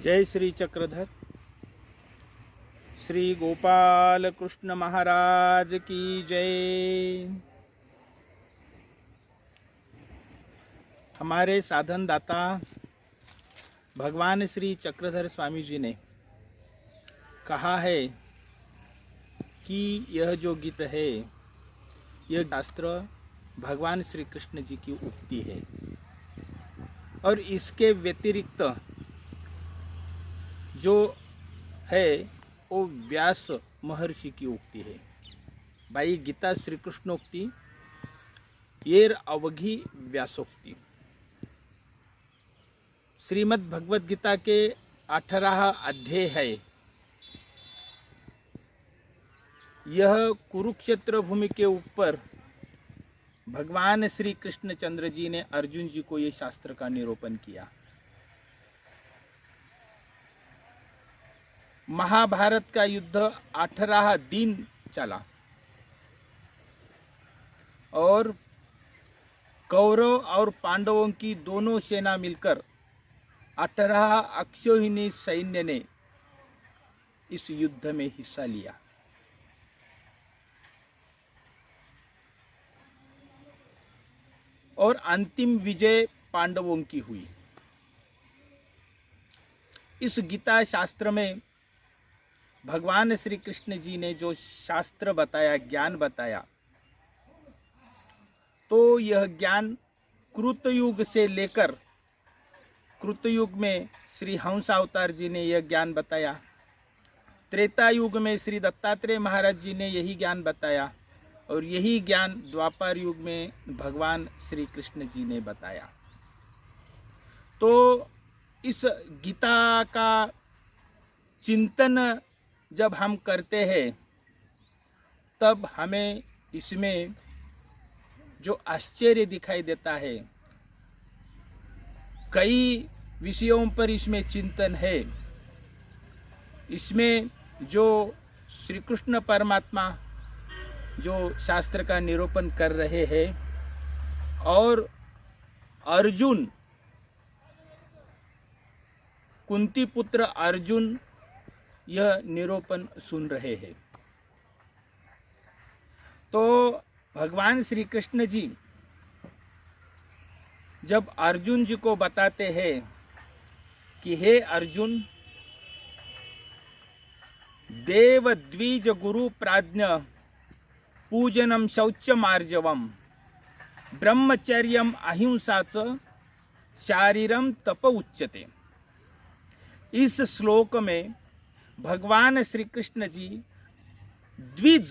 जय श्री चक्रधर। श्री गोपाल कृष्ण महाराज की जय। हमारे साधन दाता भगवान श्री चक्रधर स्वामी जी ने कहा है कि यह जो गीत है यह शास्त्र भगवान श्री कृष्ण जी की उक्ति है और इसके व्यतिरिक्त जो है वो व्यास महर्षि की उक्ति है। भाई गीता श्री कृष्णोक्ति येर अवघी व्यासोक्ति। श्रीमद् भगवद गीता के 18 अध्याय है। यह कुरुक्षेत्र भूमि के ऊपर भगवान श्री कृष्णचंद्र जी ने अर्जुन जी को ये शास्त्र का निरूपण किया। महाभारत का युद्ध 18 दिन चला और कौरव और पांडवों की दोनों सेना मिलकर 18 अक्षौहिणी सैन्य ने इस युद्ध में हिस्सा लिया। और अंतिम विजय पांडवों की हुई। इस गीता शास्त्र में भगवान श्री कृष्ण जी ने जो शास्त्र बताया, ज्ञान बताया, तो यह ज्ञान कृतयुग से लेकर कृतयुग में श्री हंस अवतार जी ने यह ज्ञान बताया, त्रेता युग में श्री दत्तात्रेय महाराज जी ने यही ज्ञान बताया और यही ज्ञान द्वापर युग में भगवान श्री कृष्ण जी ने बताया। तो इस गीता का चिंतन जब हम करते हैं तब हमें इसमें जो आश्चर्य दिखाई देता है, कई विषयों पर इसमें चिंतन है। इसमें जो श्री कृष्ण परमात्मा जो शास्त्र का निरूपण कर रहे हैं और अर्जुन, कुंती पुत्र अर्जुन यह निरूपण सुन रहे हैं। तो भगवान श्री कृष्ण जी जब अर्जुन जी को बताते हैं कि हे अर्जुन, देव द्विज गुरु प्राज्ञ पूजनम शौचमार्जवम ब्रह्मचर्यम अहिंसाच शारीरम तप उच्यते। इस श्लोक में भगवान श्री कृष्ण जी द्विज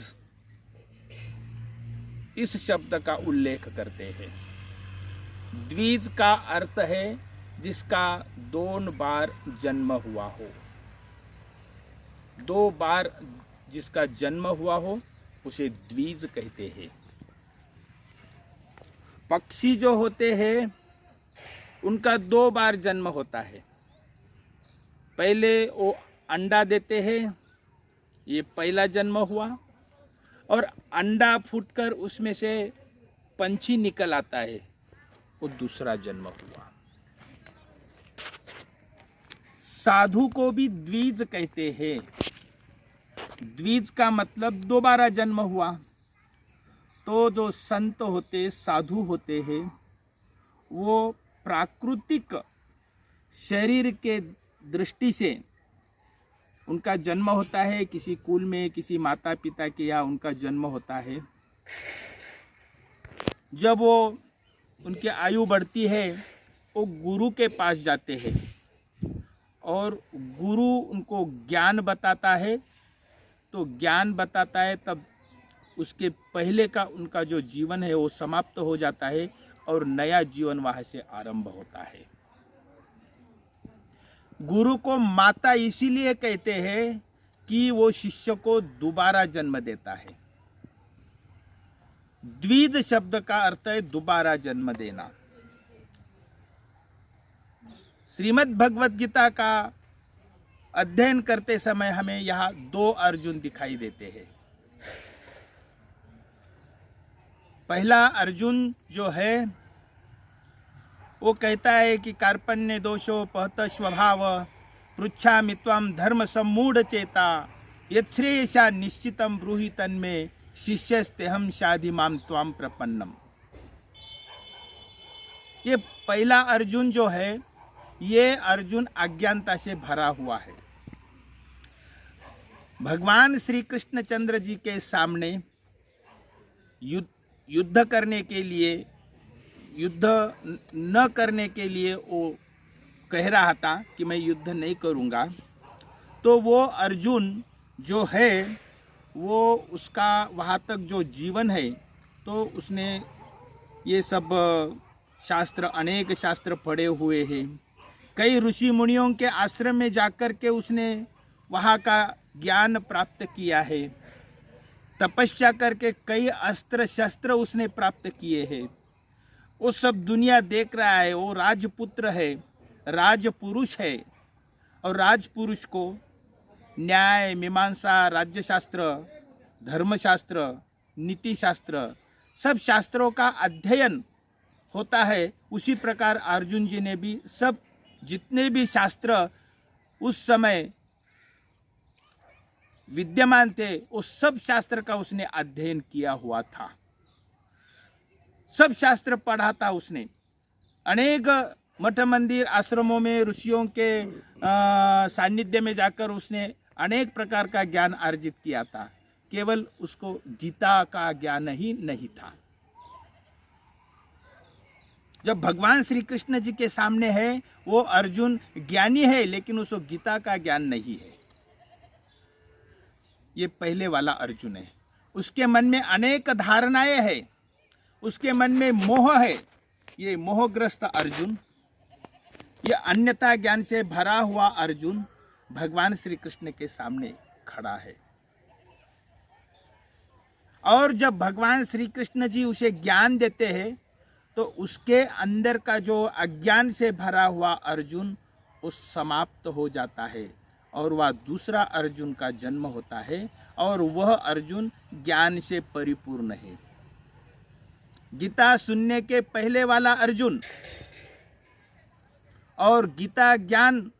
इस शब्द का उल्लेख करते हैं। द्विज का अर्थ है जिसका 2 बार जन्म हुआ हो। 2 बार जिसका जन्म हुआ हो उसे द्विज कहते हैं। पक्षी जो होते हैं उनका 2 बार जन्म होता है। पहले वो अंडा देते हैं, ये पहला जन्म हुआ, और अंडा फूटकर उसमें से पंछी निकल आता है, वो दूसरा जन्म हुआ। साधु को भी द्विज कहते हैं। द्विज का मतलब दोबारा जन्म हुआ। तो जो संत होते, साधु होते हैं, वो प्राकृतिक शरीर के दृष्टि से उनका जन्म होता है, किसी कुल में, किसी माता पिता के यहाँ उनका जन्म होता है। जब वो उनकी आयु बढ़ती है वो गुरु के पास जाते हैं और गुरु उनको ज्ञान बताता है। तो ज्ञान बताता है तब उसके पहले का उनका जो जीवन है वो समाप्त हो जाता है और नया जीवन वहाँ से आरंभ होता है। गुरु को माता इसीलिए कहते हैं कि वो शिष्य को दोबारा जन्म देता है। द्विज शब्द का अर्थ है दोबारा जन्म देना। श्रीमद् भगवद गीता का अध्ययन करते समय हमें यहाँ 2 अर्जुन दिखाई देते हैं। पहला अर्जुन जो है वो कहता है कि कार्पण्य दोषो पहत स्वभाव पृच्छामि त्वां धर्म सम्मूढ़ चेता यच्छ्रेयसा निश्चितम ब्रूहि तन्मे शिष्यस्तेहम शाधि माम त्वाम प्रपन्नम। ये पहला अर्जुन जो है, ये अर्जुन अज्ञानता से भरा हुआ है। भगवान श्री कृष्णचंद्र जी के सामने युद्ध करने के लिए, युद्ध न करने के लिए वो कह रहा था कि मैं युद्ध नहीं करूँगा। तो वो अर्जुन जो है, वो उसका वहाँ तक जो जीवन है, तो उसने ये सब शास्त्र, अनेक शास्त्र पढ़े हुए हैं। कई ऋषि मुनियों के आश्रम में जाकर के उसने वहाँ का ज्ञान प्राप्त किया है। तपस्या करके कई अस्त्र शस्त्र उसने प्राप्त किए हैं। वो सब दुनिया देख रहा है। वो राजपुत्र है, राजपुरुष है, और राजपुरुष को न्याय, मीमांसा, राज्यशास्त्र, धर्मशास्त्र, नीतिशास्त्र, सब शास्त्रों का अध्ययन होता है। उसी प्रकार अर्जुन जी ने भी सब जितने भी शास्त्र उस समय विद्यमान थे, वो सब शास्त्र का उसने अध्ययन किया हुआ था। सब शास्त्र पढ़ा था उसने। अनेक मठ मंदिर आश्रमों में ऋषियों के सानिध्य में जाकर उसने अनेक प्रकार का ज्ञान अर्जित किया था। केवल उसको गीता का ज्ञान ही नहीं था। जब भगवान श्री कृष्ण जी के सामने है, वो अर्जुन ज्ञानी है, लेकिन उसको गीता का ज्ञान नहीं है। ये पहले वाला अर्जुन है। उसके मन में अनेक धारणाएं हैं, उसके मन में मोह है। ये मोहग्रस्त अर्जुन, ये अन्यथा ज्ञान से भरा हुआ अर्जुन भगवान श्री कृष्ण के सामने खड़ा है। और जब भगवान श्री कृष्ण जी उसे ज्ञान देते हैं, तो उसके अंदर का जो अज्ञान से भरा हुआ अर्जुन वो समाप्त हो जाता है, और वह दूसरा अर्जुन का जन्म होता है, और वह अर्जुन ज्ञान से परिपूर्ण है। गीता सुनने के पहले वाला अर्जुन और गीता ज्ञान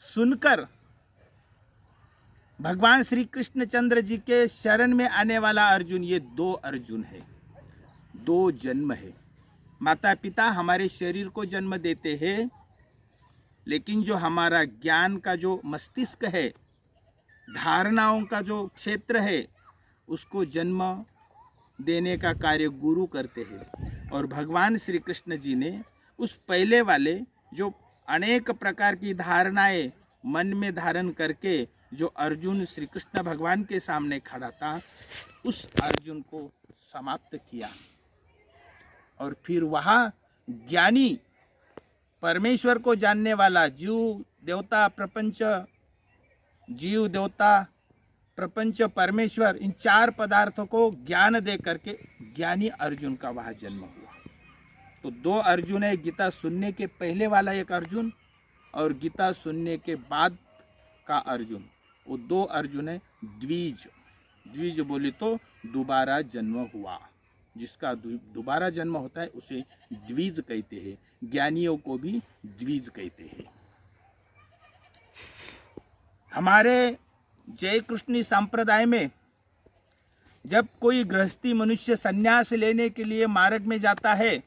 सुनकर भगवान श्री कृष्णचंद्र जी के शरण में आने वाला अर्जुन, ये दो अर्जुन है, दो जन्म है। माता पिता हमारे शरीर को जन्म देते हैं, लेकिन जो हमारा ज्ञान का जो मस्तिष्क है, धारणाओं का जो क्षेत्र है, उसको जन्म देने का कार्य गुरु करते हैं। और भगवान श्री कृष्ण जी ने उस पहले वाले जो अनेक प्रकार की धारणाएं मन में धारण करके जो अर्जुन श्री कृष्ण भगवान के सामने खड़ा था, उस अर्जुन को समाप्त किया। और फिर वहाँ ज्ञानी, परमेश्वर को जानने वाला, जीव देवता प्रपंच, जीव देवता प्रपंच परमेश्वर, इन चार पदार्थों को ज्ञान दे करके ज्ञानी अर्जुन का वहाँ जन्म हुआ। तो दो अर्जुन है, गीता सुनने के पहले वाला एक अर्जुन और गीता सुनने के बाद का अर्जुन। वो दो अर्जुन है। द्विज, द्विज बोले तो दोबारा जन्म हुआ। जिसका दोबारा जन्म होता है उसे द्विज कहते हैं। ज्ञानियों को भी द्विज कहते हैं। हमारे जय कृष्णी संप्रदाय में जब कोई गृहस्थी मनुष्य संन्यास लेने के लिए मार्ग में जाता है,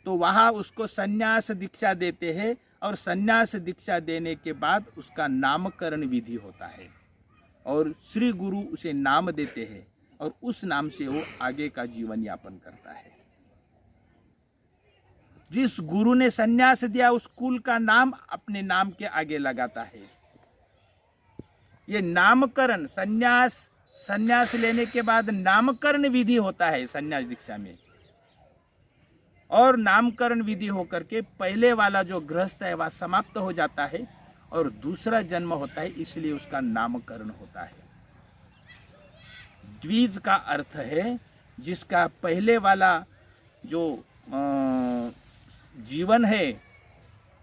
तो वहाँ उसको संन्यास दीक्षा देते हैं, और संन्यास दीक्षा देने के बाद उसका नामकरण विधि होता है, और श्री गुरु उसे नाम देते हैं, और उस नाम से वो आगे का जीवन यापन करता है। जिस गुरु ने संन्यास दिया, उस कुल का नाम अपने नाम के आगे लगाता है। ये नामकरण, संन्यास लेने के बाद नामकरण विधि होता है संन्यास दीक्षा में, और नामकरण विधि होकर के पहले वाला जो गृहस्थ है वह समाप्त हो जाता है, और दूसरा जन्म होता है, इसलिए उसका नामकरण होता है। द्विज का अर्थ है जिसका पहले वाला जो जीवन है,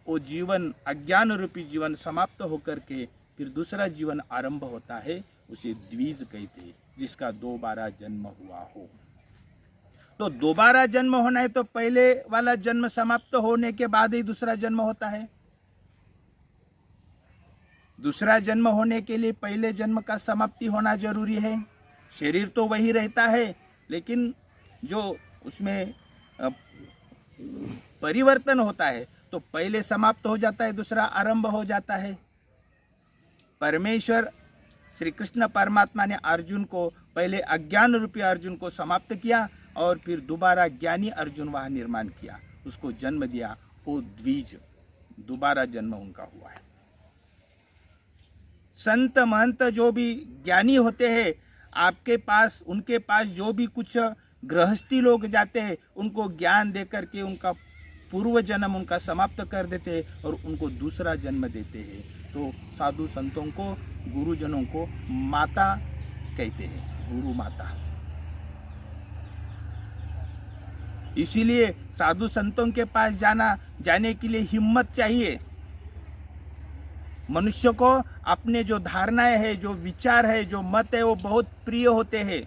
वो जीवन अज्ञान रूपी जीवन समाप्त होकर के फिर दूसरा जीवन आरंभ होता है, उसे द्विज कहते हैं, जिसका दोबारा जन्म हुआ हो। तो दोबारा जन्म होना है तो पहले वाला जन्म समाप्त होने के बाद ही दूसरा जन्म होता है। दूसरा जन्म होने के लिए पहले जन्म का समाप्ति होना जरूरी है। शरीर तो वही रहता है, लेकिन जो उसमें परिवर्तन होता है तो पहले समाप्त हो जाता है, दूसरा आरंभ हो जाता है। परमेश्वर श्री कृष्ण परमात्मा ने अर्जुन को पहले अज्ञान रूपी अर्जुन को समाप्त किया और फिर दोबारा ज्ञानी अर्जुन वहाँ निर्माण किया, उसको जन्म दिया। वो द्विज दोबारा जन्म उनका हुआ है। संत महंत जो भी ज्ञानी होते हैं, आपके पास उनके पास जो भी कुछ गृहस्थी लोग जाते हैं, उनको ज्ञान दे करके उनका पूर्व जन्म उनका समाप्त कर देते हैं और उनको दूसरा जन्म देते हैं। तो साधु संतों को, गुरुजनों को माता कहते हैं, गुरु माता। इसीलिए साधु संतों के पास जाने के लिए हिम्मत चाहिए। मनुष्य को अपने जो धारणाएं है, जो विचार है, जो मत है, वो बहुत प्रिय होते हैं,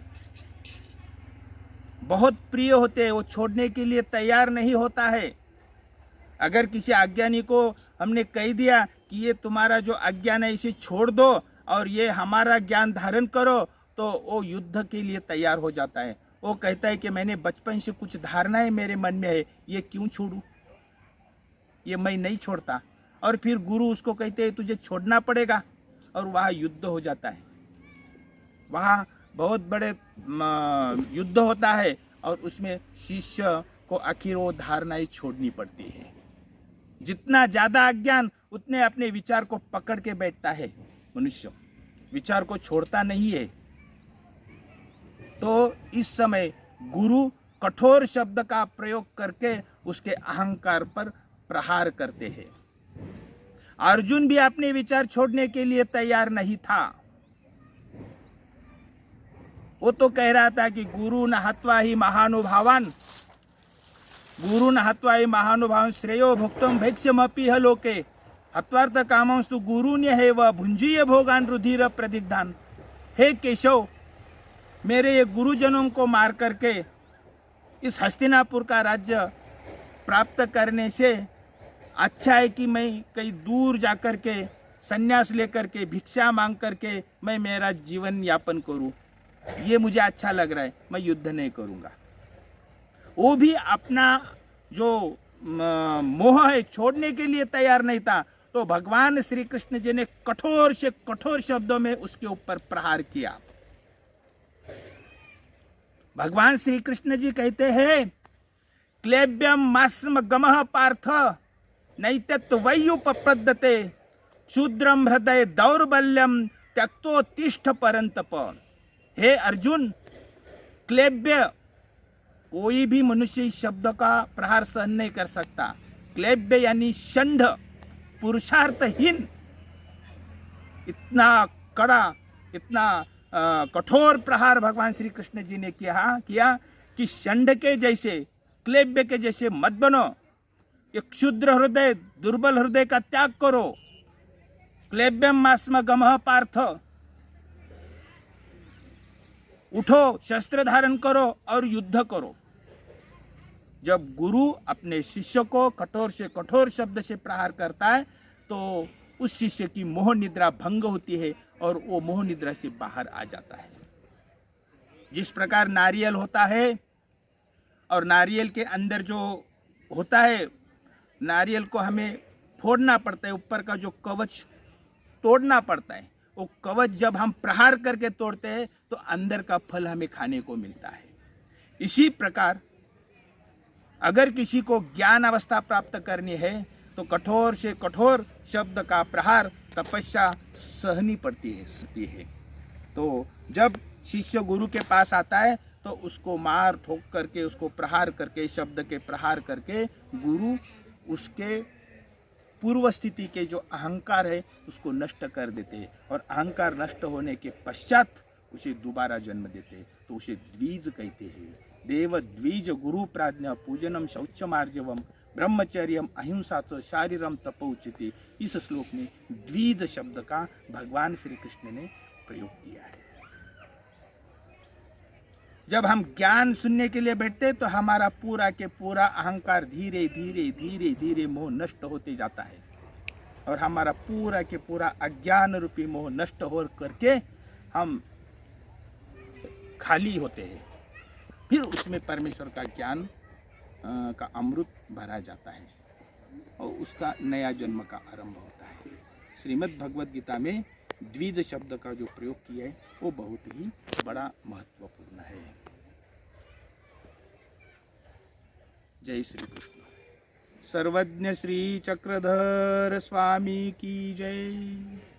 बहुत प्रिय होते हैं। वो छोड़ने के लिए तैयार नहीं होता है। अगर किसी अज्ञानी को हमने कह दिया कि ये तुम्हारा जो अज्ञान है इसे छोड़ दो और ये हमारा ज्ञान धारण करो, तो वो युद्ध के लिए तैयार हो जाता है। वो कहता है कि मैंने बचपन से कुछ धारणाएं मेरे मन में है, ये क्यों छोड़ूं, ये मैं नहीं छोड़ता। और फिर गुरु उसको कहते हैं तुझे छोड़ना पड़ेगा, और वहाँ युद्ध हो जाता है। वहाँ बहुत बड़े युद्ध होता है और उसमें शिष्य को आखिर वो धारणाएं छोड़नी पड़ती है। जितना ज़्यादा अज्ञान उतने अपने विचार को पकड़ के बैठता है मनुष्य, विचार को छोड़ता नहीं है। तो इस समय गुरु कठोर शब्द का प्रयोग करके उसके अहंकार पर प्रहार करते हैं। अर्जुन भी अपने विचार छोड़ने के लिए तैयार नहीं था। वो तो कह रहा था कि गुरु न हत्वा ही महानुभावान, गुरु न हत्वा ही महानुभावान श्रेयो भुक्तम भैक्ष्यमपि ह लोके हत्वार्थ कामंस्तु गुरुन्य है वह भुंजीय भोगान रुधिर प्रदिग्धान। हे केशव, मेरे ये गुरुजनों को मार करके इस हस्तिनापुर का राज्य प्राप्त करने से अच्छा है कि मैं कहीं दूर जाकर के संन्यास लेकर के भिक्षा मांग करके मैं मेरा जीवन यापन करूं, ये मुझे अच्छा लग रहा है, मैं युद्ध नहीं करूंगा। वो भी अपना जो मोह है छोड़ने के लिए तैयार नहीं था। तो भगवान श्री कृष्ण जी ने कठोर से कठोर शब्दों में उसके ऊपर प्रहार किया। भगवान श्री कृष्ण जी कहते हैं क्लेब्यम मास्म गमः पार्थ नैतत्वयुपप्रदते शूद्रम हृदय दौर्बल्यम त्यक्तोत्तिष्ठ परंतप। हे अर्जुन, क्लेब्य, कोई भी मनुष्य इस शब्द का प्रहार सहन नहीं कर सकता। क्लेब्य यानी षंड, पुरुषार्थहीन। इतना कड़ा, इतना कठोर प्रहार भगवान श्री कृष्ण जी ने किया कि षंड के जैसे, क्लेब्य के जैसे मत बनो। एक क्षुद्र हृदय, दुर्बल हृदय का त्याग करो। क्लेब्यम मास्म गमः पार्थ, उठो, शस्त्र धारण करो और युद्ध करो। जब गुरु अपने शिष्य को कठोर से कठोर शब्द से प्रहार करता है तो उस शिष्य की मोह निद्रा भंग होती है और वो मोह निद्रा से बाहर आ जाता है। जिस प्रकार नारियल होता है और नारियल के अंदर जो होता है, नारियल को हमें फोड़ना पड़ता है, ऊपर का जो कवच तोड़ना पड़ता है। वो कवच जब हम प्रहार करके तोड़ते हैं तो अंदर का फल हमें खाने को मिलता है। इसी प्रकार अगर किसी को ज्ञान अवस्था प्राप्त करनी है तो कठोर से कठोर शब्द का प्रहार, तपस्या सहनी पड़ती है। तो जब शिष्य गुरु के पास आता है तो उसको मार ठोक करके, उसको प्रहार करके, शब्द के प्रहार करके गुरु उसके पूर्व स्थिति के जो अहंकार है उसको नष्ट कर देते हैं और अहंकार नष्ट होने के पश्चात उसे दोबारा जन्म देते हैं। तो उसे द्विज कहते हैं। देव द्विज गुरु प्राज्ञा पूजनम शौचमार्जवम ब्रह्मचर्यम अहिंसा च शारीरम तपोचिते। इस श्लोक में द्विज शब्द का भगवान श्री कृष्ण ने प्रयोग किया है। जब हम ज्ञान सुनने के लिए बैठते तो हमारा पूरा के पूरा अहंकार धीरे धीरे धीरे धीरे मोह नष्ट होते जाता है। और हमारा पूरा के पूरा अज्ञान रूपी मोह नष्ट हो करके हम खाली होते हैं। फिर उसमें परमेश्वर का ज्ञान का अमृत भरा जाता है और उसका नया जन्म का आरंभ होता है। श्रीमद् भगवद गीता में द्विज शब्द का जो प्रयोग किया है वो बहुत ही बड़ा महत्वपूर्ण है। जय श्री कृष्ण। सर्वज्ञ श्री चक्रधर स्वामी की जय।